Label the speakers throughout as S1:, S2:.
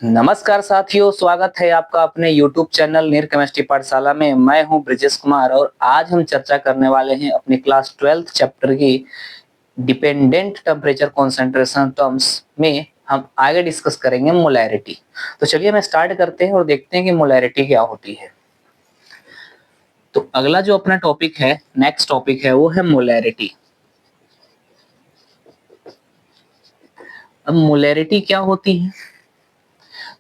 S1: नमस्कार साथियों, स्वागत है आपका अपने YouTube चैनल नीर केमिस्ट्री पाठशाला में। मैं हूं ब्रिजेश कुमार और आज हम चर्चा करने वाले हैं अपनी क्लास 12th चैप्टर की डिपेंडेंट टेम्परेचर कॉन्सेंट्रेशन टर्म्स में। हम आगे डिस्कस करेंगे मोलैरिटी। तो चलिए हम स्टार्ट करते हैं और देखते हैं कि मोलैरिटी क्या होती है। तो अगला जो अपना टॉपिक है, नेक्स्ट टॉपिक है, वो है मोलैरिटी। अब मोलैरिटी क्या होती है?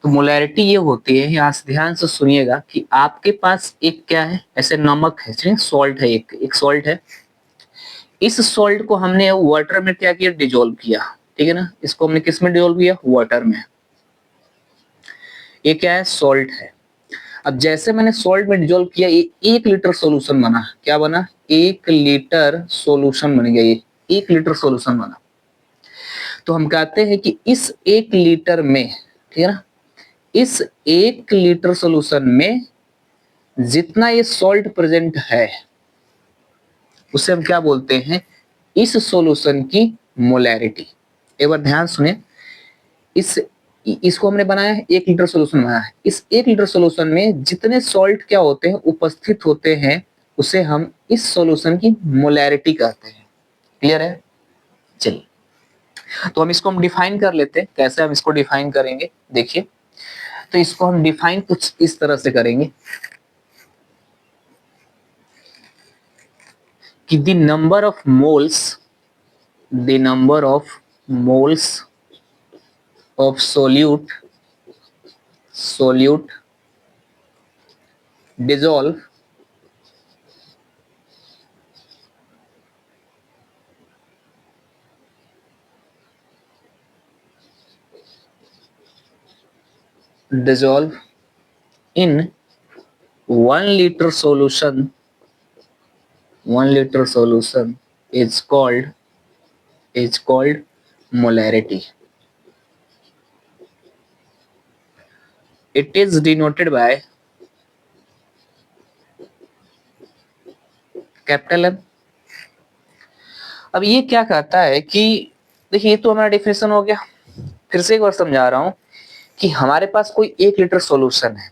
S1: तो मोलैरिटी ये होती है, यहाँ से ध्यान से सुनिएगा कि आपके पास एक क्या है, ऐसे नमक है, सॉल्ट है, एक सॉल्ट है। इस सॉल्ट को हमने वाटर में क्या किया, डिजोल्व किया। ठीक है ना, इसको हमने किस में डिजोल्व किया, वाटर में। ये क्या है, सॉल्ट है। अब जैसे मैंने सॉल्ट में डिजोल्व किया, ये 1 लीटर सॉल्यूशन बना। क्या बना? 1 लीटर सॉल्यूशन बन गया। ये 1 लीटर सॉल्यूशन बना। तो हम कहते हैं कि इस 1 लीटर में, ठीक है ना, इस 1 लीटर सॉल्यूशन में जितना ये सॉल्ट प्रेजेंट है उसे हम क्या बोलते हैं, इस सॉल्यूशन की मोलैरिटी। एक बार ध्यान सुने, इसको हमने बनाया है, 1 लीटर सॉल्यूशन बनाया है। इस 1 लीटर सॉल्यूशन में जितने सॉल्ट क्या होते हैं, उपस्थित होते हैं, उसे हम इस सॉल्यूशन की मोलैरिटी कहते हैं। क्लियर है? चलिए, तो हम डिफाइन कर लेते हैं। कैसे हम इसको डिफाइन करेंगे, देखिए। तो इसको हम डिफाइन कुछ इस तरह से करेंगे कि the number of moles of solute dissolve in 1 liter solution is called molarity. It is denoted by capital M। अब ये क्या कहता है कि देखिए, ये तो हमारा डेफिनेशन हो गया। फिर से एक बार समझा रहा हूं कि हमारे पास कोई 1 लीटर सॉल्यूशन है।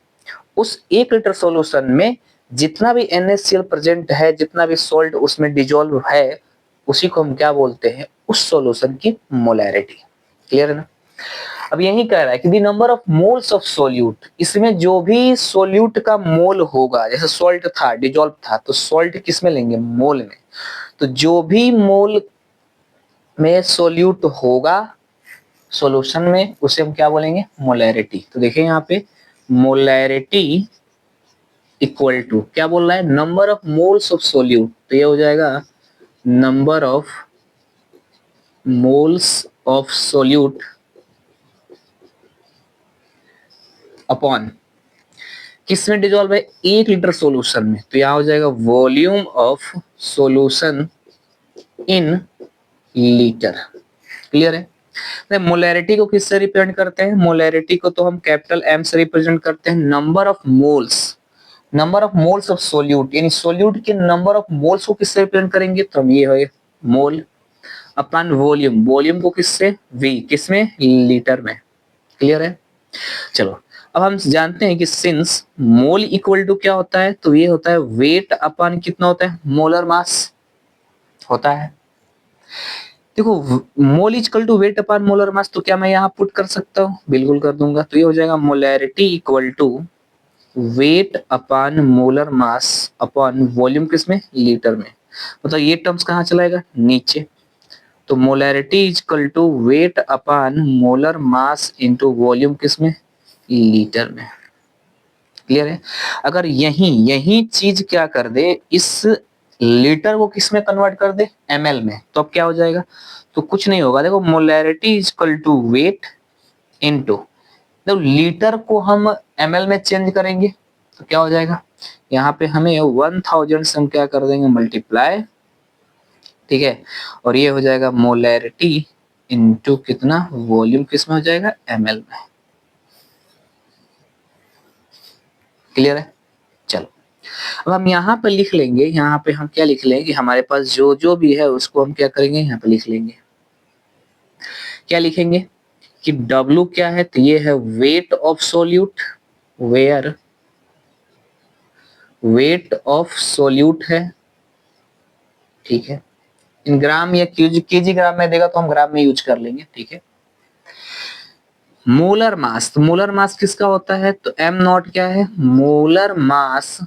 S1: उस 1 लीटर सॉल्यूशन में जितना भी NaCl प्रेजेंट है, जितना भी सॉल्ट उसमें डिजोल्व है, उसी को हम क्या बोलते हैं, उस सॉल्यूशन की मोलैरिटी। क्लियर है ना? अब यही कह रहा है कि the number of moles of solute, इसमें जो भी सोल्यूट का मोल होगा, जैसे सॉल्ट था, डिजोल्व था, तो सॉल्ट किस में लेंगे, मोल में। तो जो भी मोल में सोल्यूट होगा सॉल्यूशन में, उसे हम क्या बोलेंगे, मोलैरिटी। तो देखिए यहाँ पे मोलैरिटी इक्वल टू क्या बोल रहा है, number of moles of solute. तो ये हो जाएगा number of moles of solute upon किस में डिजोल्व है, 1 लीटर सॉल्यूशन में। तो यहां हो जाएगा volume of solution in litre. Clear है? मोलैरिटी को किससे रिप्रेजेंट करते हैं, मोलैरिटी को तो हम कैपिटल M से रिप्रेजेंट करते हैं। Number of moles of solute, यानी सोल्यूट के नंबर ऑफ मोल्स को किससे रिप्रेजेंट करेंगे, तो हम ये हो मोल अपन वॉल्यूम को किससे, V, किसमें, लीटर में। क्लियर है? चलो, अब हम जानते हैं कि सिंस मोल इक्वल टू क्या होता है, तो ये होता है वेट अपन कितना होता है, मोलर मास होता है। देखो, mole equal to weight upon molar mass, तो क्या मैं यहाँ पुट कर सकता हूँ, बिल्कुल कर दूंगा। तो ये हो जाएगा molarity equal to weight upon molar mass upon volume किसमें, लीटर में। मतलब ये टर्म्स कहाँ चलाएगा, नीचे। तो molarity equal to weight upon molar mass into volume किसमें, लीटर में। क्लियर है? अगर यही चीज क्या कर दे, इस लीटर को किसमें कन्वर्ट कर दे, ml में, तो अब क्या हो जाएगा, तो कुछ नहीं होगा। देखो, molarity equal to weight into, तो लीटर को हम ml में चेंज करेंगे तो क्या हो जाएगा, यहाँ पे हमें 1000 से हम क्या कर देंगे, मल्टीप्लाई। ठीक है? और ये हो जाएगा मोलैरिटी इनटू कितना, वॉल्यूम किसमें हो जाएगा, ml में। क्लियर है? चलो, अब हम यहाँ पे लिख लेंगे, यहाँ पे हम क्या लिख लेंगे कि हमारे पास जो जो भी है उसको हम क्या करेंगे, यहाँ पे लिख लेंगे। क्या लिखेंगे, कि W क्या है, तो ये है weight of solute, where weight of solute है, ठीक है। इन ग्राम या केजी ग्राम में देगा तो हम ग्राम में यूज कर लेंगे, ठीक है। मोलर मास, तो मोलर मास किसका होता है, तो एम नॉट क्या है, मोलर मास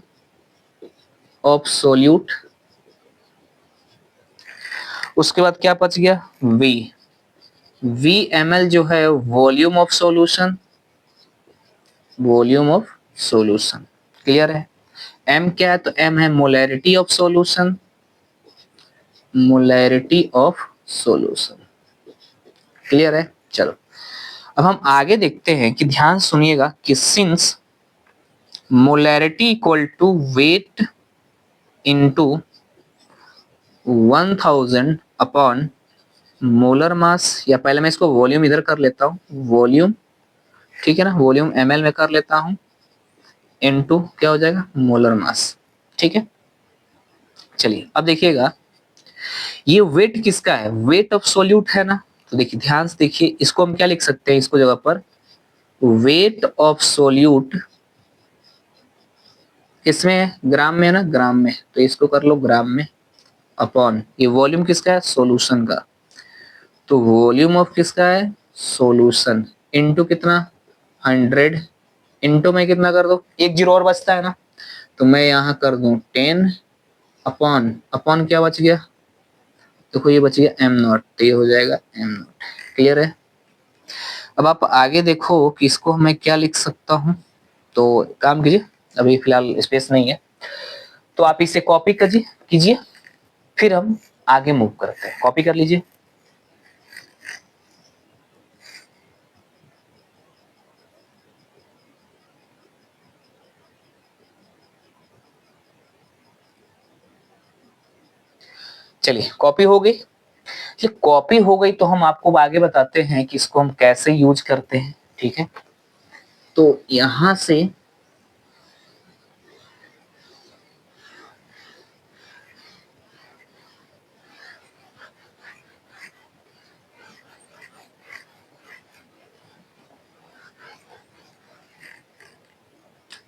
S1: ऑफ सोल्यूट। उसके बाद क्या बच गया, वी, वी एम एल जो है volume of solution, volume of solution, clear है। एम क्या है, तो एम है molarity of solution, molarity of solution, clear है। चलो अब हम आगे देखते हैं कि ध्यान सुनिएगा कि since molarity equal to weight into 1000 upon molar mass, या पहले मैं इसको वॉल्यूम इधर कर लेता हूं, वॉल्यूम, ठीक है ना, वॉल्यूम एमएल में कर लेता हूं, इनटू क्या हो जाएगा, मोलर मास, ठीक है। चलिए अब देखिएगा ये वेट किसका है, वेट ऑफ सोल्यूट है ना, तो देखिए ध्यान से देखिए, इसको हम क्या लिख सकते हैं, इसको जगह पर वेट ऑफ सोल्यूट किसमें है, ग्राम में है ना, ग्राम में, तो इसको कर लो ग्राम में, अपॉन ये वॉल्यूम किसका है, सॉल्यूशन का, तो वॉल्यूम ऑफ किसका है, सॉल्यूशन, इनटू कितना 100, इनटू में कितना कर दो, एक जीरो और बचता है ना, तो मैं यहाँ कर दूं 10 अपॉन, अपॉन क्या बच गया, देखो ये बच गया एम नॉट, तो ये हो जाएगा एम नॉट, क्लियर है। अब आप आगे देखो कि इसको मैं क्या लिख सकता हूँ, तो काम कीजिए, अभी फिलहाल स्पेस नहीं है, तो आप इसे कॉपी कीजिए, फिर हम आगे मूव करते हैं, कॉपी कर लीजिए। चलिए कॉपी हो गई, कॉपी हो गई तो हम आपको आगे बताते हैं कि इसको हम कैसे यूज करते हैं, ठीक है। तो यहां से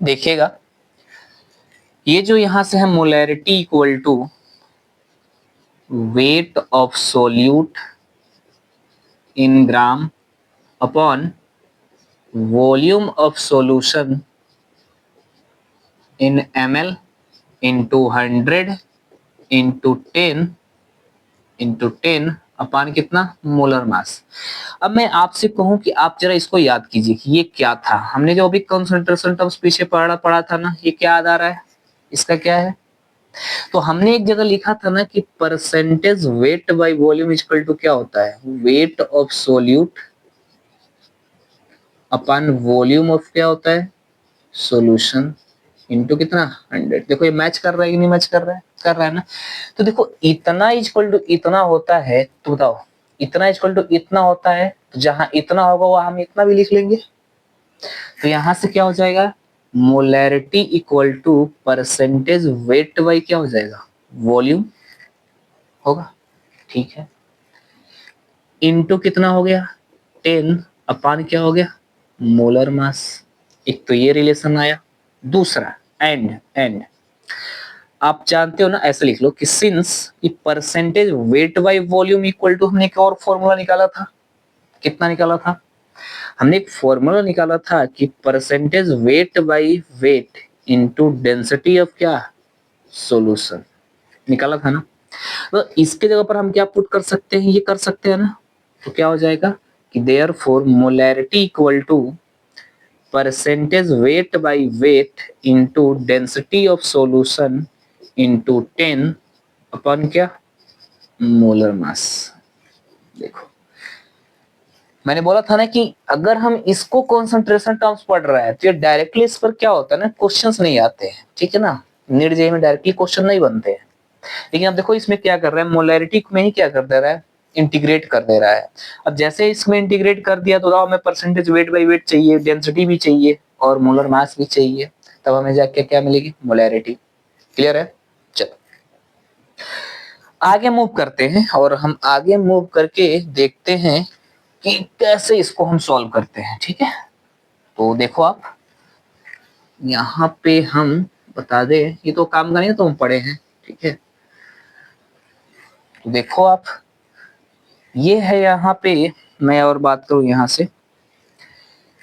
S1: देखिएगा, ये जो यहां से है molarity equal to weight of solute in gram upon volume of solution in ml into 100 into 10 upon कितना, मोलर मास। अब मैं आपसे कहूं कि आप जरा इसको याद कीजिए कि ये क्या था, हमने जो अभी कंसंट्रेशन टर्म्स पीछे पढ़ा था ना, ये क्या याद आ रहा है, इसका क्या है, तो हमने एक जगह लिखा था ना कि percentage weight by volume equal to क्या होता है, weight of solute upon volume of क्या होता है, सॉल्यूशन, इनटू कितना 100। देखो ये मैच कर रहा है कि नहीं मैच कर रहा है, कर रहा है ना। तो देखो इतना इक्वल टू इतना होता है, तो बताओ इतना इक्वल टू इतना होता है, तो जहां इतना होगा वहां हम इतना भी लिख लेंगे, तो यहां से क्या हो जाएगा, molarity equal to percentage weight by क्या हो जाएगा, वॉल्यूम होगा, ठीक है, इनटू कितना हो गया 10 अपान क्या हो गया, मोलर मास। एक तो ये रिलेशन आया, दूसरा एंड आप जानते हो ना, ऐसे लिख लो कि since percentage weight by volume equal to, हमने एक और फॉर्मूला निकाला था, कितना निकाला था, हमने एक फॉर्मूला निकाला था कि percentage weight by weight into density of क्या, सॉल्यूशन, निकाला था ना। तो इसके जगह पर हम क्या पुट कर सकते हैं, ये कर सकते हैं ना, तो क्या हो जाएगा कि therefore molarity equal to percentage weight by weight into density of solution into 10 upon क्या, मोलर मास। देखो मैंने बोला था ना कि अगर हम इसको कंसंट्रेशन टर्म्स पढ़ रहा है तो ये डायरेक्टली इस पर क्या होता है ना, क्वेश्चंस नहीं आते हैं, ठीक है ना, नीट जेईई में डायरेक्टली क्वेश्चन नहीं बनते हैं। लेकिन अब देखो इसमें क्या कर रहा है, मोलैरिटी में ही क्या कर दे रहा है, इंटीग्रेट कर दे रहा है। अब जैसे इसमें इंटीग्रेट कर दिया तो हमें परसेंटेज वेट बाई वेट चाहिए, डेंसिटी भी चाहिए और मोलर मास भी चाहिए, तब हमें जाके क्या मिलेगी, मोलैरिटी, क्लियर है। चलो आगे मूव करते हैं और हम आगे मूव करके देखते हैं कि कैसे इसको हम सॉल्व करते हैं, ठीक है। तो देखो आप यहाँ पे हम बता दे, ये तो काम का नहीं तो हम पढ़े हैं, ठीक है। तो देखो आप, ये है यहाँ पे, मैं और बात करूं यहाँ से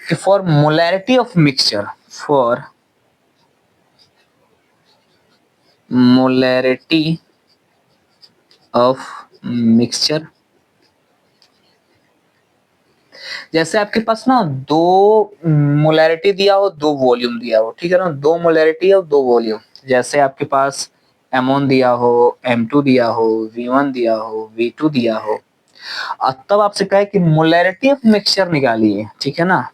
S1: कि for molarity of mixture, for molarity of mixture, जैसे आपके पास ना दो मोलैरिटी दिया हो, दो वॉल्यूम दिया हो, ठीक है ना, दो मोलैरिटी और दो वॉल्यूम। जैसे आपके पास M1 दिया हो, M2 दिया हो, V1 दिया हो, V2 दिया हो, तब आपसे कहे कि मोलैरिटी ऑफ मिक्सचर निकालिए, ठीक है ना।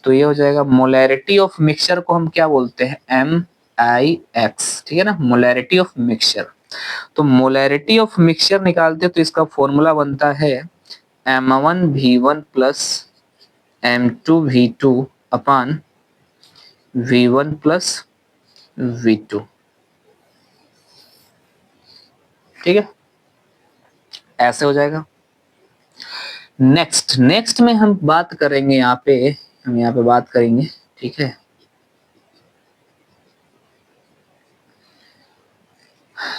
S1: तो ये हो जाएगा मोलैरिटी ऑफ मिक्सचर को हम क्या बोलते हैं, MIX, ठीक है ना, मोलैरिटी ऑफ मिक्सचर। तो मोलैरिटी ऑफ मिक्सचर निकालते तो इसका फॉर्मूला बनता है M1V1 प्लस M2V2 अपान V1 प्लस V2, ठीक है, ऐसे हो जाएगा। नेक्स्ट में हम बात करेंगे यहाँ पे बात करेंगे, ठीक है।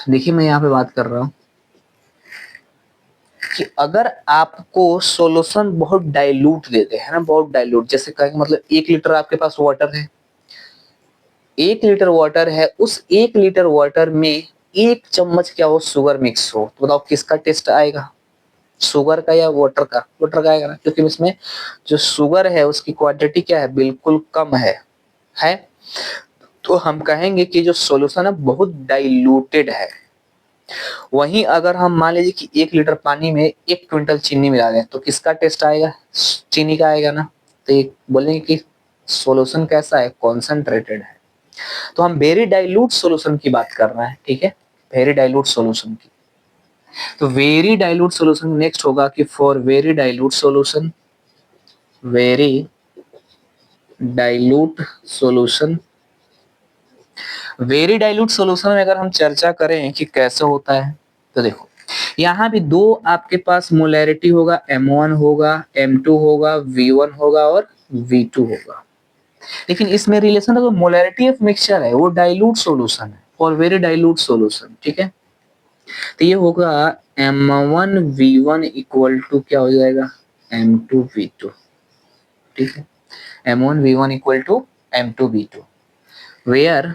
S1: देखिए मैं यहाँ पे बात कर रहा हूँ कि अगर आपको सॉल्यूशन बहुत डाइल्यूट देते हैं ना, बहुत डाइल्यूट, जैसे कहेंगे मतलब 1 लीटर आपके पास वाटर है, 1 लीटर वाटर है, उस 1 लीटर वाटर में 1 चम्मच क्या हो, शुगर मिक्स हो, तो बताओ किसका टेस्ट आएगा, शुगर का या वाटर का? वाटर का आएगा ना, क्योंकि इसमें जो शुगर है उसकी क्वांटिटी क्या है, बिल्कुल कम है। तो हम कहेंगे कि जो सॉल्यूशन है बहुत डाइल्यूटेड है। वहीं अगर हम मान लीजिए कि 1 लीटर पानी में 1 क्विंटल चीनी मिला दें तो किसका टेस्ट आएगा, चीनी का आएगा ना। तो ये बोलेंगे कि सॉल्यूशन कैसा है, कॉन्सेंट्रेटेड है। तो हम वेरी डाइल्यूट सॉल्यूशन की बात कर रहे हैं, ठीक है, वेरी डाइल्यूट सॉल्यूशन की। तो वेरी डाइल्यूट सॉल्यूशन नेक्स्ट होगा कि for very dilute solution, very dilute solution, very dilute solution में अगर हम चर्चा करें कि कैसे होता है, तो देखो यहाँ भी दो आपके पास मोलैरिटी होगा, M1 होगा, M2 होगा, V1 होगा और V2 होगा। लेकिन इसमें रिलेशन है, तो मोलैरिटी ऑफ मिक्सचर है, वो डाइल्यूट सॉल्यूशन है और वेरी डाइल्यूट सॉल्यूशन, ठीक है। तो ये होगा M1V1 इक्वल टू क्या हो जाएगा, M2V2, ठीक है, M1V1 equal to M2V2, where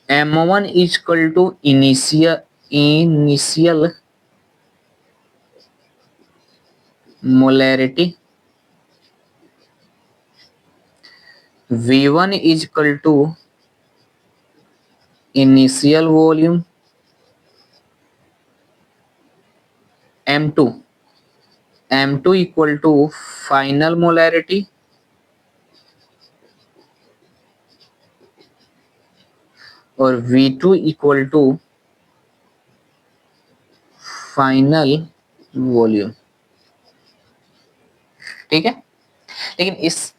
S1: M1 is equal to initial molarity, V1 is equal to initial volume, M2 equal to final molarity और V2 equal to final volume, ठीक है। लेकिन इस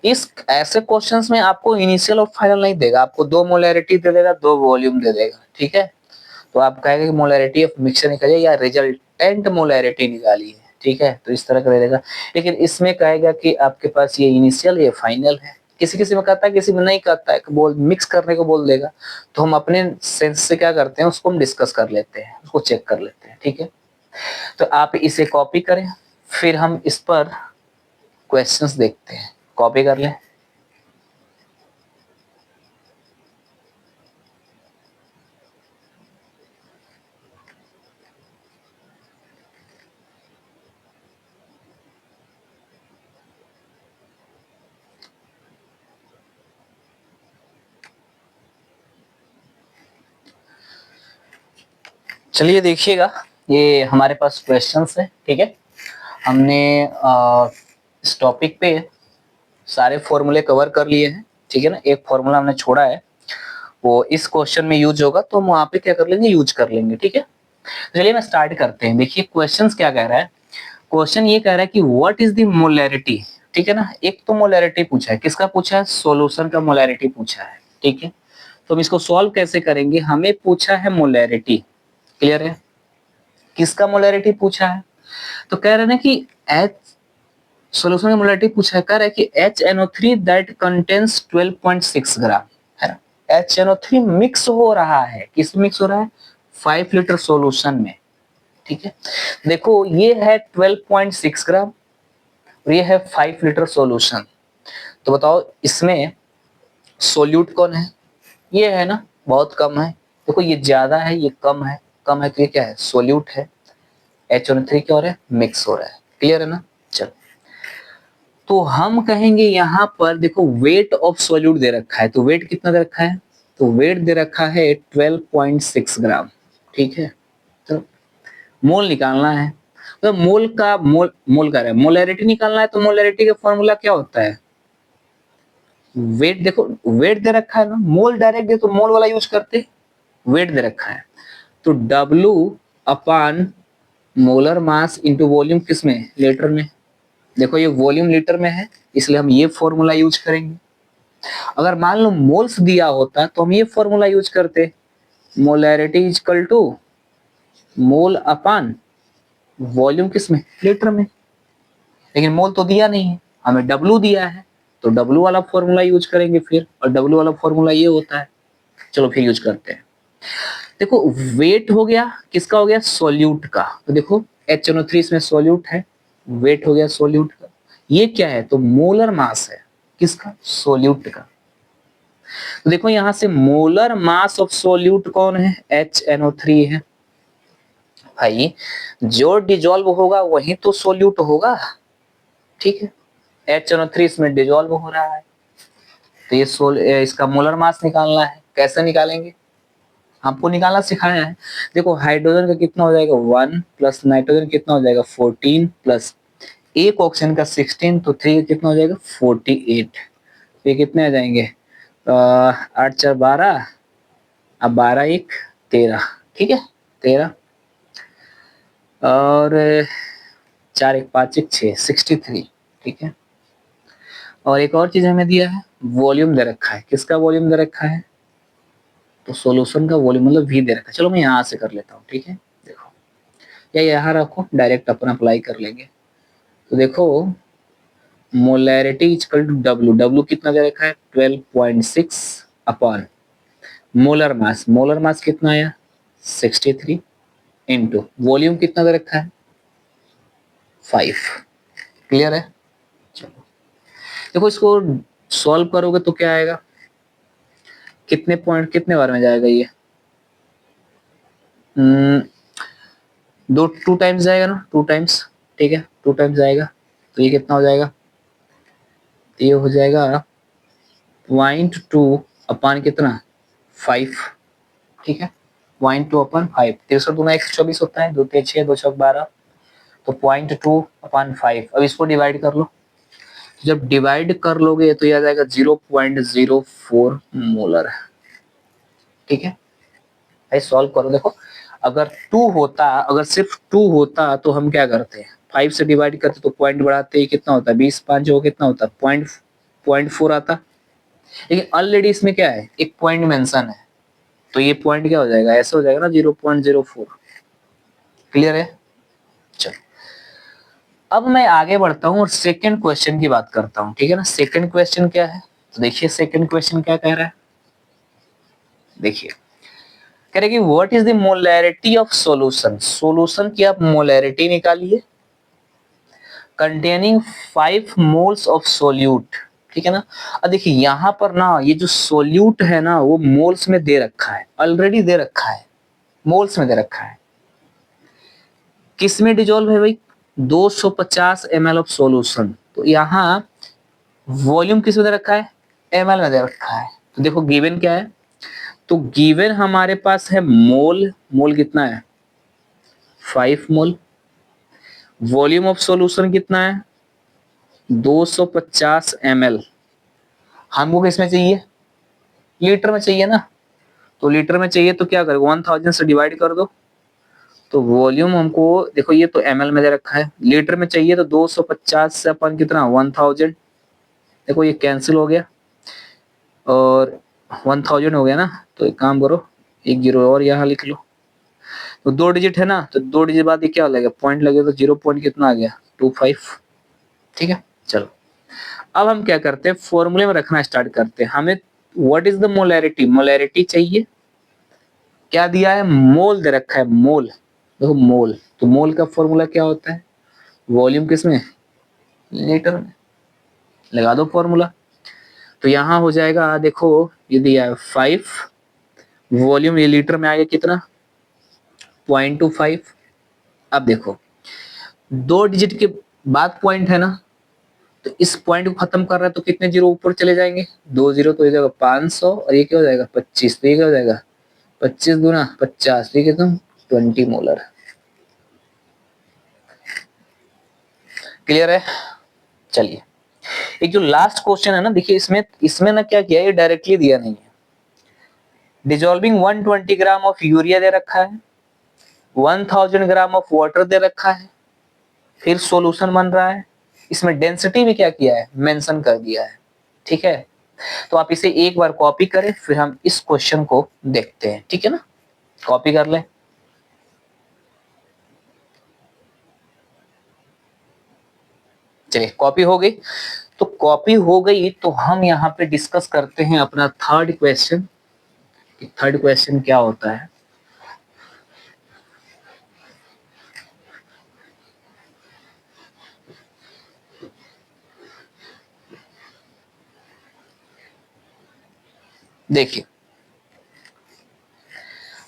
S1: ऐसे क्वेश्चंस में आपको इनिशियल और फाइनल नहीं देगा, आपको दो मोलैरिटी दे देगा, दो वॉल्यूम दे देगा, ठीक है। तो आप कहेंगे कि मोलैरिटी ऑफ मिक्सचर निकालिए या रिजल्टेंट मोलैरिटी निकालिए, ठीक है, तो इस तरह का दे देगा। लेकिन इसमें कहेगा कि आपके पास ये इनिशियल ये फाइनल है, किसी किसी में कहता है, किसी में नहीं कहता है, बोल मिक्स करने को बोल देगा। तो हम अपने सेंस से क्या करते हैं, उसको हम डिस्कस कर लेते हैं, उसको चेक कर लेते हैं, ठीक है। तो आप इसे कॉपी करें, फिर हम इस पर क्वेश्चंस देखते हैं, कॉपी कर लें। चलिए देखिएगा, ये हमारे पास क्वेश्चंस है, ठीक है। हमने इस टॉपिक पे सारे फॉर्मूले कवर कर लिए हैं, ठीक है ना। एक फॉर्मूला हमने छोड़ा है, वो इस क्वेश्चन में यूज होगा, तो हम वहां पे क्या कर लेंगे, यूज कर लेंगे, ठीक है। चलिए मैं स्टार्ट करते हैं। देखिए क्वेश्चंस क्या कह रहा है, क्वेश्चन ये कह रहा है कि व्हाट इज द मोलैरिटी, ठीक है ना। एक तो मोलैरिटी पूछा है, किसका पूछा है, सॉल्यूशन का मोलैरिटी पूछा है, ठीक है। तो हम इसको सॉल्व कैसे करेंगे, हमें पूछा है मोलैरिटी, क्लियर है। किसका मोलैरिटी पूछा है? तो कह रहे हैं ना कि एच सॉल्यूशन का मोलैरिटी पूछा है, कह रहा है कि HNO3 दैट कंटेन्स 12.6 ग्राम, है ना। HNO3 मिक्स हो रहा है, किस मिक्स हो रहा है? 5 लीटर सॉल्यूशन में, ठीक है। देखो ये है 12.6 ग्राम और ये है 5 लीटर सॉल्यूशन। तो बताओ इसमें सोल्यूट कौन है? ये है ना, बहुत कम है। देखो ये ज्यादा है, ये कम है, कम है तो ये क्या है? सोल्यूट है। HNO3 क्या हो रहा है? मिक्स हो रहा है। क्लियर है ना? चलो, तो हम कहेंगे यहाँ पर देखो वेट ऑफ सोल्यूट दे रखा है, तो वेट कितना दे रखा है? तो वेट दे रखा है 12.6 ग्राम, ठीक है। तो मोल निकालना है, तो मोल का मोल का मोलैरिटी निकालना है, तो मोलैरिटी का फॉर्मूला क्या होता है? वेट, देखो वेट दे रखा है ना, मोल डायरेक्ट दे तो मोल वाला यूज करते, वेट दे रखा है तो W अपान मोलर मास इंटू वॉल्यूम किसमें? लीटर में। देखो ये वॉल्यूम लीटर में है, इसलिए हम ये फॉर्मूला यूज करेंगे। अगर मान लो मोल्स दिया होता तो हम ये फॉर्मूला यूज करते, molarity equal to mole upon volume किसमें? लीटर में। लेकिन मोल तो दिया नहीं है, हमें W दिया है, तो W वाला फॉर्मूला यूज करेंगे फिर, और W वाला फॉर्मूला ये होता है। चलो फिर यूज करते हैं। देखो वेट हो गया, किसका हो गया? सोल्यूट का। तो देखो HNO3 इसमें सोल्यूट है, वेट हो गया सोल्यूट का। ये क्या है? तो मोलर मास है, किसका? सोल्यूट का। तो देखो यहां से मोलर मास ऑफ सोल्यूट कौन है? HNO3 है। भाई जो डिजोल्व होगा वही तो सोल्यूट होगा, ठीक है। HNO3 इसमें डिजोल्व हो रहा है, तो ये इसका मोलर मास निकालना है। कैसे निकालेंगे? आपको निकालना सिखाया है। देखो हाइड्रोजन का कितना हो जाएगा? 1 प्लस नाइट्रोजन कितना हो जाएगा? 14 प्लस एक ऑक्सीजन का 16, तो 3 कितना हो जाएगा? 48। ये कितने आ जाएंगे? 8 4 12, अब 12 1 13, ठीक है 13, और 4 1 5 1 6, 63, ठीक है। और एक और चीज हमें दिया है, वॉल्यूम दे रखा है। किसका वॉल्यूम दे रखा है? तो सॉल्यूशन का वॉल्यूम मतलब V दे रखा है। चलो मैं यहाँ से कर लेता हूँ, ठीक है। देखो या यहाँ रखो, डायरेक्ट अपन अप्लाई कर लेंगे। तो देखो मोलैरिटी इक्वल टू W कितना दे रखा है? 12.6 अपॉन मोलर मास, मोलर मास कितना आया? 63 इंटू वॉल्यूम कितना दे रखा है? 5। क्लियर है? चलो देखो इसको सॉल्व करोगे तो क्या आएगा? कितने पॉइंट कितने बार में जाएगा ये? दो 2 टाइम्स जाएगा ना, 2 टाइम्स, ठीक है 2 टाइम्स जाएगा। तो ये कितना हो जाएगा? ये हो जाएगा 0.2 अपान कितना? 5, ठीक है 0.2 अपान 5। 63 दूना 124 होता है, 2 3 6 2 6 12, तो 0.2 अपान 5। अब इसको डिवाइड कर लो, जब डिवाइड कर लोगे तो ये आ जाएगा 0.04 मोलर, ठीक है। भाई सॉल्व करो, देखो अगर 2 होता, अगर सिर्फ 2 होता तो हम क्या करते हैं? 5 से डिवाइड करते तो पॉइंट बढ़ाते ही कितना होता है? 20 5 हो कितना होता है? 0.4 आता। लेकिन ऑलरेडी इसमें क्या है? एक पॉइंट मेंशन है, तो ये पॉइंट क्या हो जाएगा? ऐसे हो जाएगा ना 0.04। क्लियर है? चलो अब मैं आगे बढ़ता हूँ और सेकंड क्वेश्चन की बात करता हूँ, ठीक है ना। सेकंड क्वेश्चन क्या है? तो देखिए सेकंड क्वेश्चन क्या कह रहा है, देखिए कह रहे कि what is the molarity of solution, solution की आप मोलैरिटी निकालिए कंटेनिंग 5 मोल्स ऑफ सोल्यूट, ठीक है ना। अब देखिए यहाँ पर ना ये जो सोल्यूट है ना वो मोल्स में दे रखा है, ऑलरेडी दे रखा है, मोल्स में दे रखा है। किस में डिजोल्व है भाई? 250 ml ऑफ सॉल्यूशन। तो यहाँ वॉल्यूम किस में दे रखा है? ml में दे रखा है। तो देखो गिवन क्या है? तो गिवन हमारे पास है मोल, मोल कितना है? 5 मोल। वॉल्यूम ऑफ सॉल्यूशन कितना है? 250 ml। हमको किसमें चाहिए? लीटर में चाहिए ना। तो लीटर में चाहिए तो क्या करें? 1000 से डिवाइड कर दो। तो वॉल्यूम हमको देखो ये तो ml में दे रखा है, लीटर में चाहिए तो 250 से अपन कितना? 1000। देखो ये कैंसिल हो गया और 1000 हो गया ना। तो एक काम करो, एक जीरो और यहाँ लिख लो। तो 2 डिजिट है ना, तो 2 डिजिट बाद ये क्या लगेगा, पॉइंट लगेगा, तो 0 पॉइंट कितना आ गया 25। ठीक है, चलो अब हम क्या करते हैं, फॉर्मूले में रखना स्टार्ट करते हैं। हमें what is the molarity, molarity चाहिए। क्या दिया है, मोल दे रखा है, मोल। देखो मोल, तो मोल का फॉर्मूला क्या होता है, वॉल्यूम किसमें, लीटर में। लगा दो फॉर्मूला, तो यहां हो जाएगा, देखो ये दिया है 5, वॉल्यूम ये लीटर में आ गया कितना 0.25। अब देखो 2 डिजिट के बाद पॉइंट है ना, तो इस पॉइंट को खत्म कर रहा है तो कितने जीरो ऊपर चले जाएंगे, 2 जीरो, तो ये जाएगा 500 और ये क्या हो जाएगा 25, तो ये क्या हो जाएगा 25 गुना 50, ये कितना 20 मोलर। क्लियर है। चलिए एक जो लास्ट क्वेश्चन है ना, देखिए इसमें इसमें ना क्या किया, ये डायरेक्टली दिया नहीं है। डिजॉल्विंग 120 ग्राम ऑफ यूरिया दे रखा है, 1000 ग्राम ऑफ वाटर दे रखा है, फिर सॉल्यूशन बन रहा है। इसमें डेंसिटी भी क्या किया है, मेंशन कर दिया है। ठीक है, तो आप इसे एक बार कॉपी करें, फिर हम इस क्वेश्चन को देखते हैं। ठीक है ना, कॉपी कर लें। चलिए कॉपी हो गई, तो कॉपी हो गई तो हम यहाँ पे डिस्कस करते हैं अपना थर्ड क्वेश्चन। थर्ड क्वेश्चन क्या होता है, देखिए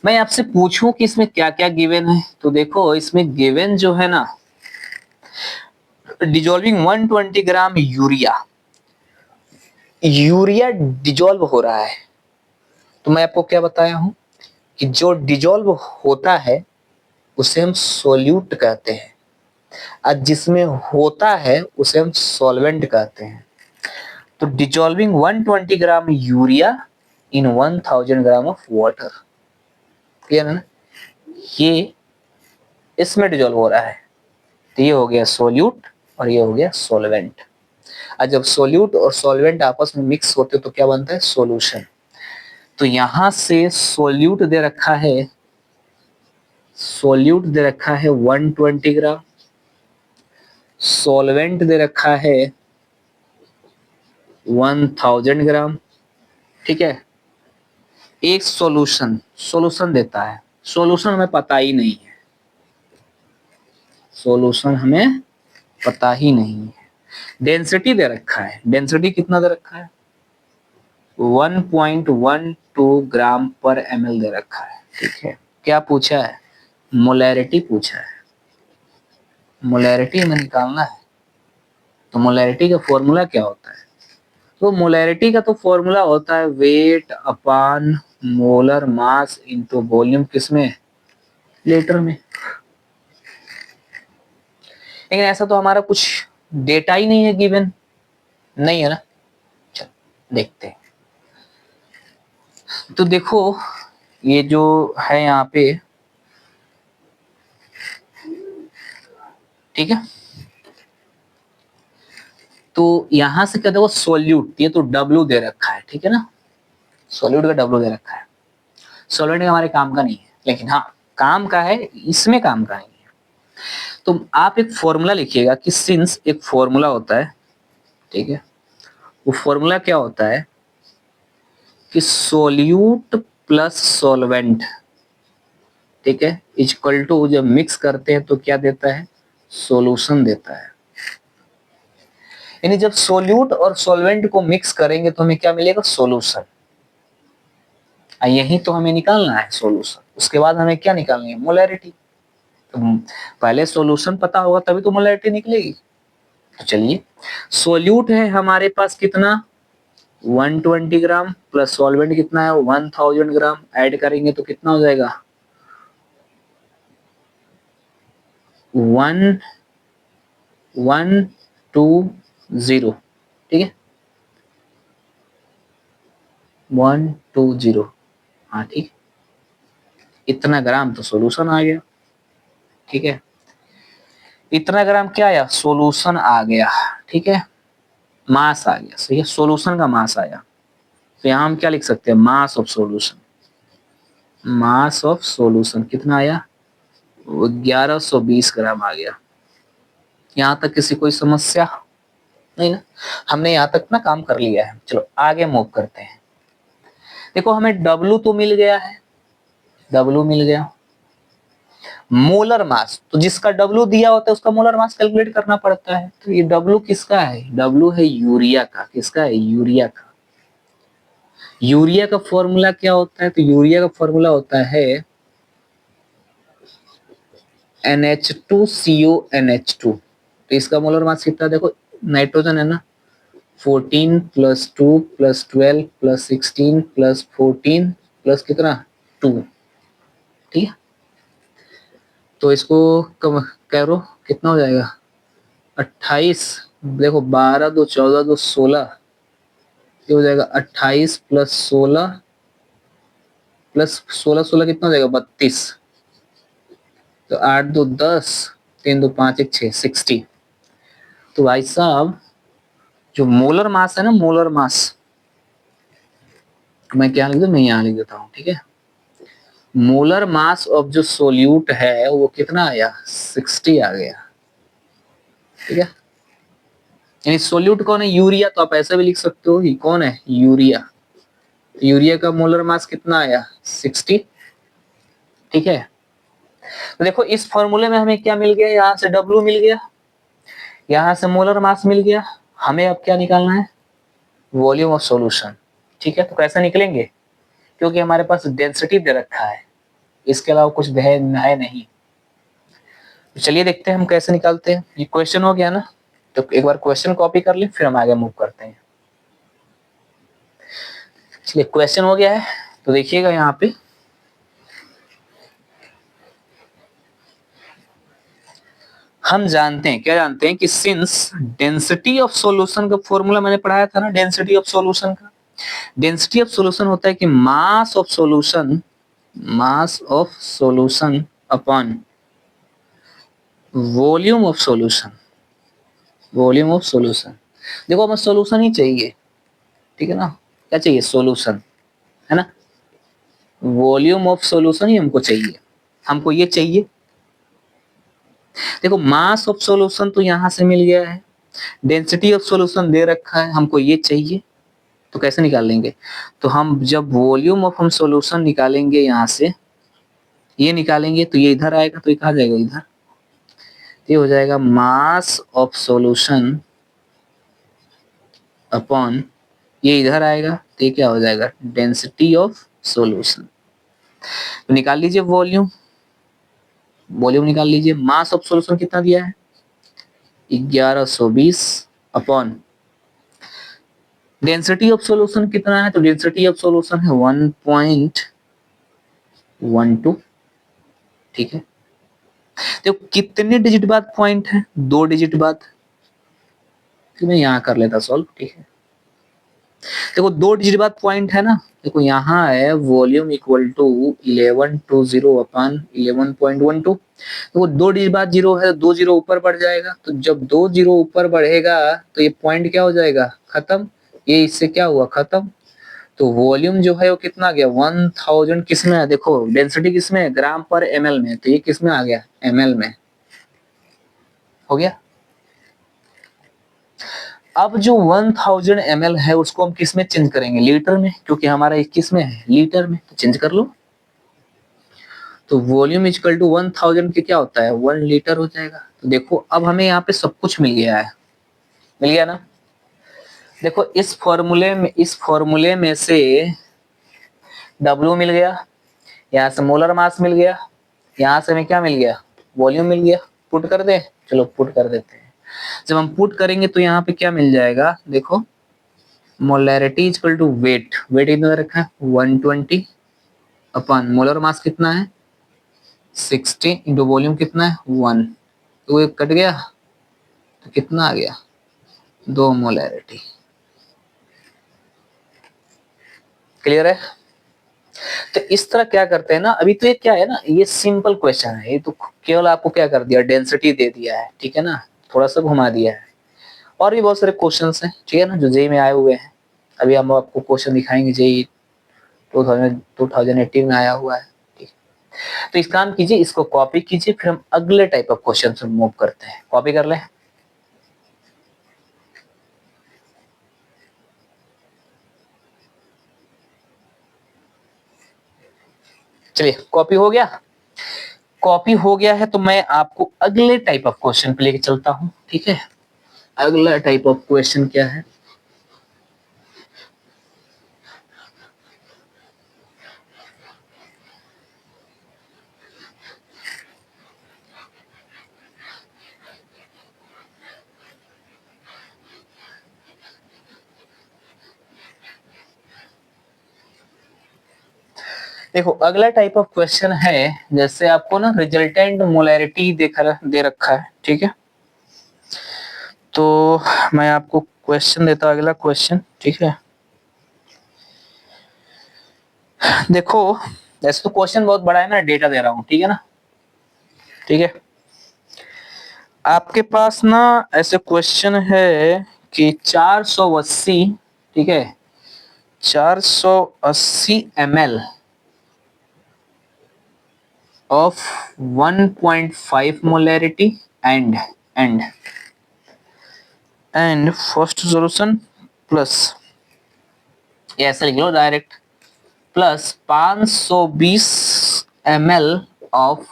S1: मैं आपसे पूछूं कि इसमें क्या क्या गिवन है, तो देखो इसमें गिवन जो है ना, dissolving 120 gram urea, urea dissolve हो रहा है। तो मैं आपको क्या बताया हूं कि जो डिजॉल्व होता है उसे हम सोल्यूट कहते हैं, और जिसमें होता है उसे हम सॉल्वेंट कहते हैं। तो dissolving 120 gram urea in 1000 gram of water, clear है ना, ये इसमें डिजॉल्व हो रहा है, तो ये हो गया सोल्यूट और ये हो गया सॉल्वेंट। और जब सोल्यूट और सॉल्वेंट आपस में मिक्स होते तो क्या बनता है, सॉल्यूशन। तो यहां से सोल्यूट दे रखा है, सोल्यूट दे रखा है 120 ग्राम, सॉल्वेंट दे रखा है 1000 ग्राम। ठीक है, एक सॉल्यूशन, सॉल्यूशन देता है, सॉल्यूशन हमें पता ही नहीं है, सॉल्यूशन हमें पता ही नहीं है। डेंसिटी दे रखा है, डेंसिटी कितना दे रखा है 1.12 ग्राम पर ml दे रखा है। ठीक है, क्या पूछा है, मोलैरिटी पूछा है, मोलैरिटी हमें निकालना है। तो मोलैरिटी का फॉर्मूला क्या होता है, तो मोलैरिटी का तो फॉर्मूला होता है वेट अपान मोलर मास इनटू वॉल्यूम, किसमें, लीटर में। लेकिन ऐसा तो हमारा कुछ डेटा ही नहीं है गिवन, नहीं है ना। चल देखते हैं, तो देखो ये जो है यहाँ पे, ठीक है, तो यहां से क्या देखो सोल्यूट, ये तो W दे रखा है, ठीक है ना, सोल्यूट का W दे रखा है। सोल्वेंट हमारे काम का नहीं है, लेकिन हाँ काम का है, इसमें काम का नहीं है। तो आप एक फॉर्मूला लिखिएगा कि सिंस एक फॉर्मूला होता है, ठीक है, वो फॉर्मूला क्या होता है कि सोल्यूट प्लस सॉल्वेंट, ठीक है, इक्वल टू जब मिक्स करते हैं तो क्या देता है, सॉल्यूशन देता है। यानी जब सोल्यूट और सॉल्वेंट को मिक्स करेंगे तो हमें क्या मिलेगा, सॉल्यूशन। यही तो हमें निकालना है सॉल्यूशन, उसके बाद हमें क्या निकालनी है, मोलैरिटी। तो पहले सॉल्यूशन पता होगा तभी तो मोलैरिटी निकलेगी। तो चलिए सोल्यूट है हमारे पास कितना 120 ग्राम प्लस सॉल्वेंट कितना है 1000 ग्राम, ऐड करेंगे तो कितना हो जाएगा 1120, ठीक है 120, हाँ ठीक, इतना ग्राम तो सॉल्यूशन आ गया। ठीक है, इतना ग्राम क्या आया, सॉल्यूशन आ गया। ठीक है, मास आ गया, सही है, सॉल्यूशन का मास आया। तो यहां हम क्या लिख सकते हैं, mass of solution, mass of solution कितना आया वो 1120 ग्राम आ गया। यहाँ तक किसी कोई समस्या नहीं ना? हमने यहाँ तक ना काम कर लिया है। चलो आगे मूव करते हैं। देखो हमें W तो मिल गया है, W मिल गया। मोलर मास, तो जिसका W दिया होता है उसका मोलर मास कैलकुलेट करना पड़ता है। तो ये W किसका है? W है यूरिया का। किसका है? यूरिया का। यूरिया का फॉर्मूला क्या होता है? तो यूरिया का फॉर्मूला होता है NH2CONH2। तो इसका मोलर मास कितना? देखो नाइट्रोजन है ना, 14 + 2 + 12 + 16 + 14 प्लस कितना? 2। ठीक है, तो इसको कम करो, कितना हो जाएगा? 28। देखो 12 2 14 2 16, ये हो जाएगा 28 + 16 + 16 16 कितना हो जाएगा? 32। तो 8 2 10, 3 2 5 1 6, 60। तो भाई साहब जो मोलर मास है ना, मोलर मास, मैं क्या लिख दूं? मैं यहाँ लिख देता हूँ। ठीक है, मोलर मास ऑफ जो सोल्यूट है वो कितना आया? 60 आ गया। ठीक है, यानी सोल्यूट कौन है? यूरिया। तो आप ऐसा भी लिख सकते हो, ये कौन है? यूरिया। यूरिया का मोलर मास कितना आया? 60। ठीक है, तो देखो इस फॉर्मूले में हमें क्या मिल गया? यहाँ से W मिल गया, यहाँ से मोलर मास मिल गया। हमें अब क्या निकालना है? Volume of solution. ठीक है, तो कैसे निकलेंगे? क्योंकि हमारे पास डेंसिटी दे रखा है, इसके अलावा कुछ है नहीं। तो चलिए देखते हैं हम कैसे निकालते हैं। ये क्वेश्चन हो गया ना, तो एक बार क्वेश्चन कॉपी कर ले, फिर हम आगे मूव करते हैं। चलिए क्वेश्चन हो गया है, तो देखिएगा यहाँ पे हम जानते हैं, क्या जानते हैं कि सिंस डेंसिटी ऑफ सॉल्यूशन का फॉर्मूला मैंने पढ़ाया था ना, डेंसिटी ऑफ सॉल्यूशन का। डेंसिटी ऑफ सॉल्यूशन होता है कि mass of solution upon volume of solution. Volume of solution, देखो हमें सॉल्यूशन ही चाहिए। ठीक है ना, क्या चाहिए? सॉल्यूशन, है ना। वॉल्यूम ऑफ सॉल्यूशन ही हमको चाहिए, हमको ये चाहिए। देखो मास ऑफ सॉल्यूशन तो यहां से मिल गया है, डेंसिटी ऑफ सॉल्यूशन दे रखा है, हमको ये चाहिए। तो कैसे निकाल लेंगे? तो हम जब वॉल्यूम ऑफ हम सॉल्यूशन निकालेंगे, यहां से ये निकालेंगे तो ये इधर आएगा, तो ये कहा जाएगा? इधर। ये हो जाएगा मास ऑफ सॉल्यूशन अपॉन, ये इधर आएगा तो ये क्या हो जाएगा? Density of solution. तो निकाल लीजिए वॉल्यूम, वॉल्यूम निकाल लीजिए। मास ऑफ सॉल्यूशन कितना दिया है? 1120 अपॉन डेंसिटी ऑफ सॉल्यूशन कितना है? तो डेंसिटी ऑफ सॉल्यूशन है 1.12। ठीक है, तो कितने डिजिट बाद पॉइंट है? 2 डिजिट बाद। तो मैं यहां कर लेता सॉल्व। ठीक है, देखो 2 डिजिट बाद पॉइंट है ना। देखो यहाँ है वॉल्यूम इक्वल टू 1120 अपॉन 11.12। तो 2 डिजिट बाद 0 है, तो 2 जीरो ऊपर बढ़ जाएगा। तो जब 2 जीरो ऊपर बढ़ेगा तो ये पॉइंट क्या हो जाएगा? खत्म। ये इससे क्या हुआ? खत्म। तो वॉल्यूम जो है वो कितना आ गया? 1000। किसमें है? देखो डेंसिटी किसमें है? ग्राम पर ml में, तो ये किसमें आ गया? ml में। हो गया। अब जो 1000 ml है उसको हम किस में चेंज करेंगे? लीटर में, क्योंकि हमारा 21 में है, लीटर में। तो चेंज कर लो। तो वॉल्यूम इक्वल टू 1000 के क्या होता है? 1 लीटर हो जाएगा। तो देखो अब हमें यहाँ पे सब कुछ मिल गया है, मिल गया ना। देखो इस फॉर्मूले में से W मिल गया, यहाँ से मोलर मास मिल गया, यहाँ से हमें क्या मिल गया? वॉल्यूम मिल गया। पुट कर दे, चलो पुट कर देते हैं। जब हम पुट करेंगे तो यहाँ पे क्या मिल जाएगा? देखो molarity equal to weight, weight कितना रखा है? 120 अपॉन मोलर मास कितना है? 60 इंटू वॉल्यूम कितना है? 1। तो ये कट गया तो कितना आ गया? 2 मोलैरिटी। क्लियर है? तो इस तरह क्या करते हैं ना, अभी तो ये क्या है ना, ये सिंपल क्वेश्चन है, ये तो केवल आपको क्या कर दिया? डेंसिटी दे दिया है। ठीक है ना, थोड़ा सा घुमा दिया है। और भी बहुत सारे क्वेश्चंस हैं, ठीक है ना, जो जेई में आए हुए हैं। अभी हम आपको क्वेश्चन दिखाएंगे जेई 2018 में आया हुआ है। ठीक, तो इस काम कीजिए, इसको कॉपी कीजिए, फिर हम अगले टाइप ऑफ क्वेश्चन से मूव करते हैं। कॉपी कर लें। चलिए कॉपी हो गया। कॉपी हो गया है तो मैं आपको अगले टाइप ऑफ क्वेश्चन पे लेके चलता हूं, ठीक है। अगला टाइप ऑफ क्वेश्चन क्या है? देखो अगला टाइप ऑफ क्वेश्चन है, जैसे आपको ना रिजल्टेंट मोलैरिटी दे रखा है, ठीक है। तो मैं आपको क्वेश्चन देता हूं, अगला क्वेश्चन, ठीक है। देखो ऐसे तो क्वेश्चन बहुत बड़ा है, मैं डेटा दे रहा हूं, ठीक है ना, ठीक है। आपके पास ना ऐसे क्वेश्चन है कि 480, ठीक है, 480 ml of 1.5 molarity and first solution plus, ये ऐसे लिख लो direct, plus 520 ml of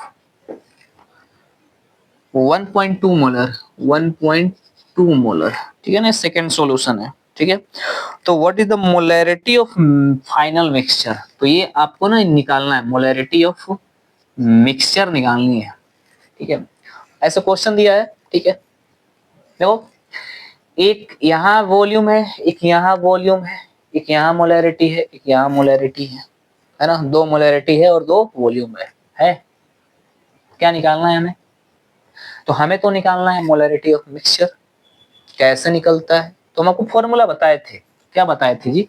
S1: 1.2 molar, 1.2 molar, ठीक है ना, सेकेंड सॉल्यूशन है, ठीक है। तो what is the molarity of final mixture, तो ये आपको ना निकालना है, मोलैरिटी ऑफ मिक्सचर निकालनी है, ठीक है। ऐसा क्वेश्चन दिया है, ठीक है। देखो एक यहाँ वॉल्यूम है, एक यहाँ वॉल्यूम है, एक यहाँ मोलैरिटी है, एक यहाँ मोलैरिटी है ना, दो मोलैरिटी है और दो वॉल्यूम है। क्या निकालना है हमें? तो हमें तो निकालना है मोलैरिटी ऑफ मिक्सचर। कैसे निकलता है? तो हम आपको फॉर्मूला बताए थे। क्या बताए थे जी?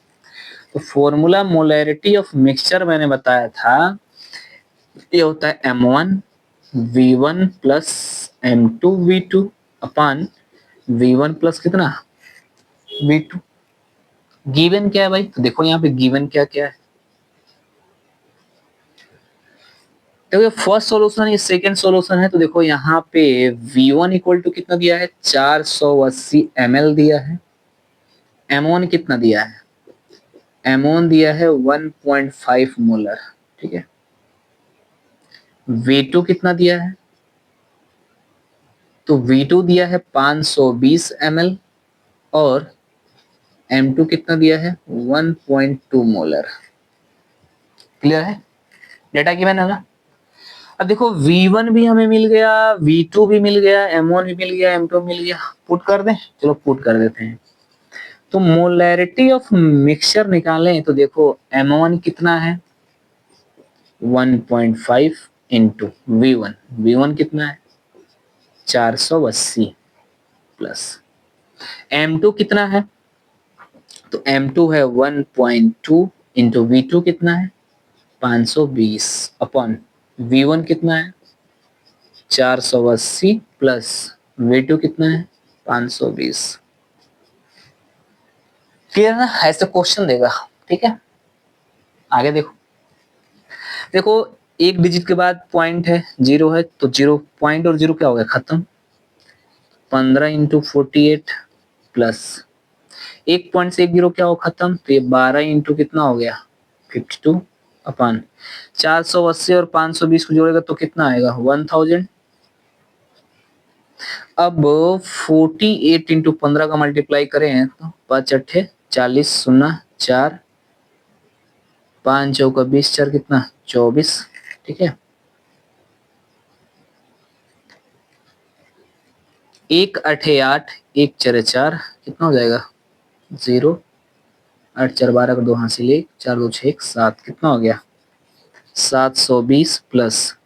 S1: तो फॉर्मूला मोलैरिटी ऑफ मिक्सचर मैंने बताया था, ये होता है M1 V1 plus M2 V2 अपान V1 प्लस कितना V2। गिवन क्या है भाई? तो देखो यहाँ पे गिवन क्या क्या है। देखो ये फर्स्ट सॉल्यूशन, ये सेकंड सॉल्यूशन है। तो देखो यहाँ पे V1 इक्वल टू कितना दिया है? 480 ml दिया है। M1 कितना दिया है? M1 दिया है 1.5 मोलर, ठीक है। V2 कितना दिया है? तो V2 दिया है 520 ml और M2 कितना दिया है? 1.2 मोलर। क्लियर है? डेटा गिवन है ना। अब देखो V1 भी हमें मिल गया, V2 भी मिल गया, M1 भी मिल गया, M2 मिल गया। पुट कर दें? चलो पुट कर देते हैं। तो मोलैरिटी ऑफ मिक्सचर निकालें तो देखो M1 कितना है? 1.5 इंटू V1, V1 कितना है? 480 प्लस M2 कितना है? तो M2 है 1.2 इंटू V2 कितना है? 520 अपॉन V1 कितना है? 480 प्लस V2 कितना है? 520। क्लियर ना? ऐसे क्वेश्चन देगा, ठीक है। आगे देखो, देखो एक डिजिट के बाद पॉइंट है, जीरो है, तो जीरो पॉइंट और जीरो क्या हो गया? खत्म। 15 इंटू 48 प्लस एक पॉइंट से एक जीरो क्या हो? खत्म। तो ये 12 इंटू कितना हो गया? 52 अपान 480 और 520 को जोड़ेगा तो कितना आएगा? 1000। अब 48 इंटू 15 का मल्टीप्लाई करें तो 5 अट्ठे 40, शून्य 4, 5 चौका 20, 4 कितना? 24, ठीक है। एक अठे 8, एक चरे 4, कितना हो जाएगा? 0, 8 4 12 का 2 हासिल 1, 4 2 6 7, कितना हो गया? 720 प्लस,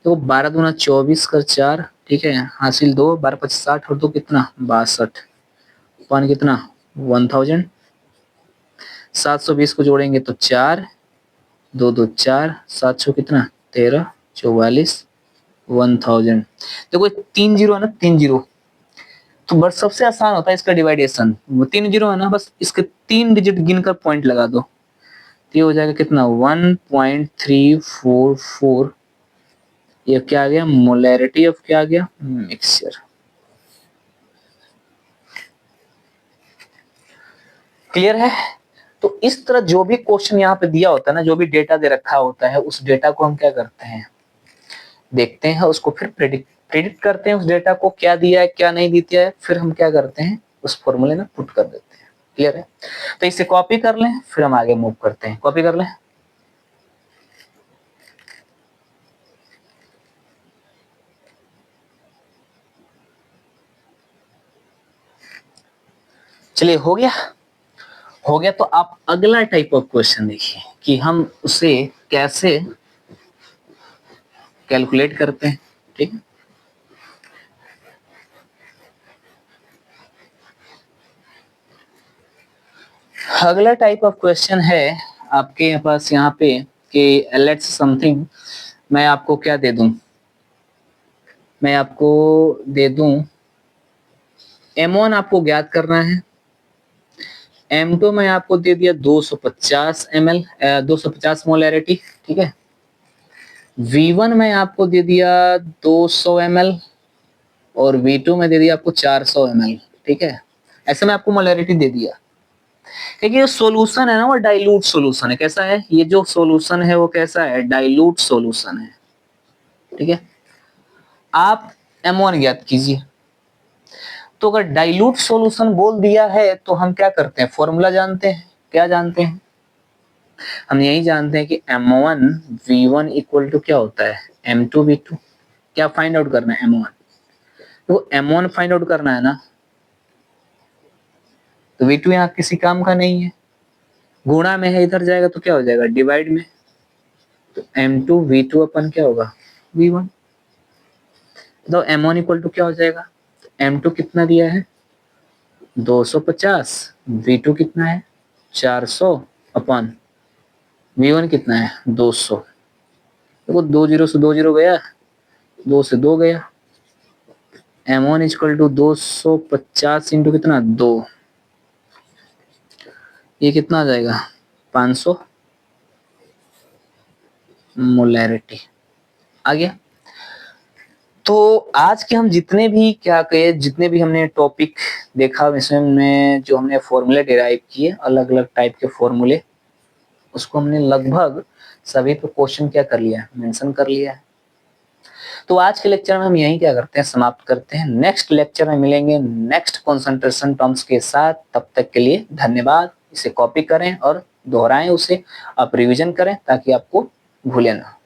S1: तो 12 दूना 24 कर 4, ठीक है, हासिल 2, 12 25 60 और 2 कितना? 62, पान कितना? 1000। 720 को जोड़ेंगे तो 4, 2 2 4, 7 6 कितना? 13, 44, 1000। देखो 3 जीरो है ना, 3 जीरो, तो बस सबसे आसान होता है इसका डिवाइडेशन। वो 3 जीरो है ना, बस इसके 3 डिजिट गिनकर पॉइंट लगा दो। ये हो जाएगा कितना 1.344, ये क्या आ गया मोलैरिटी ऑफ क्या आ गया मिक्सचर। क्लियर है। तो इस तरह जो भी क्वेश्चन यहाँ पे दिया होता है ना, जो भी डेटा दे रखा होता है, उस डेटा को हम क्या करते हैं देखते हैं, उसको फिर प्रेडिक्ट करते हैं, उस डेटा को क्या दिया है क्या नहीं दिया है, फिर हम क्या करते हैं उस फॉर्मूले में पुट कर देते हैं। क्लियर है। तो इसे कॉपी कर लें, फिर हम आगे मूव करते हैं। कॉपी कर लें। चलिए हो गया। हो गया तो आप अगला टाइप ऑफ क्वेश्चन देखिए कि हम उसे कैसे कैलकुलेट करते हैं। ठीक है। अगला टाइप ऑफ क्वेश्चन है आपके पास यहाँ पे कि लेट्स समथिंग, मैं आपको क्या दे दूं, मैं आपको दे दूं M1 आपको ज्ञात करना है, M2 में आपको दे दिया 250 ml 250 मोलैरिटी। ठीक है। V1 में आपको दे दिया 200 ml और V2 में दे दिया आपको 400 ml। ठीक है। ऐसे में आपको मोलैरिटी दे दिया। देखिए ये सॉल्यूशन है ना, वो डाइल्यूट सॉल्यूशन है। कैसा है ये जो सॉल्यूशन है, वो कैसा है डाइल्यूट सॉल्यूशन है। ठीक है। आप M1 ज्ञात कीजिए। तो अगर डाइल्यूट सॉल्यूशन बोल दिया है तो हम क्या करते हैं, फॉर्मूला जानते हैं। क्या जानते हैं, हम यही जानते हैं कि M1 V1 इक्वल टू क्या होता है M2 V2। क्या फाइंड आउट करना है M1, तो M1 फाइंड आउट करना है ना, तो V2 यहाँ किसी काम का नहीं है, गुणा में है, इधर जाएगा तो क्या हो जाएगा डिवाइड में, तो M2 V2 अपन क्या होगा V1। तो M1 इक्वल टू क्या हो जाएगा, M2 कितना दिया है 250, V2 कितना है 400 अपन V1 कितना है 200। देखो 20 से 20 गया, 2 से 2 गया। M1 इक्वल टू 250 इंटू कितना 2, ये कितना आ जाएगा 500 मोलैरिटी आ गया। तो आज के हम जितने भी क्या कहे, जितने भी हमने टॉपिक देखा इसमें जो हमने फॉर्मूले डिराइव किए, अलग अलग टाइप के फॉर्मूले, उसको हमने लगभग सभी पे क्वेश्चन क्या कर लिया मेंशन कर लिया है। तो आज के लेक्चर में हम यही क्या करते हैं समाप्त करते हैं। नेक्स्ट लेक्चर में मिलेंगे नेक्स्ट कंसंट्रेशन टर्म्स के साथ। तब तक के लिए धन्यवाद। इसे कॉपी करें और दोहराएं, उसे आप रिवीजन करें ताकि आपको भूले ना।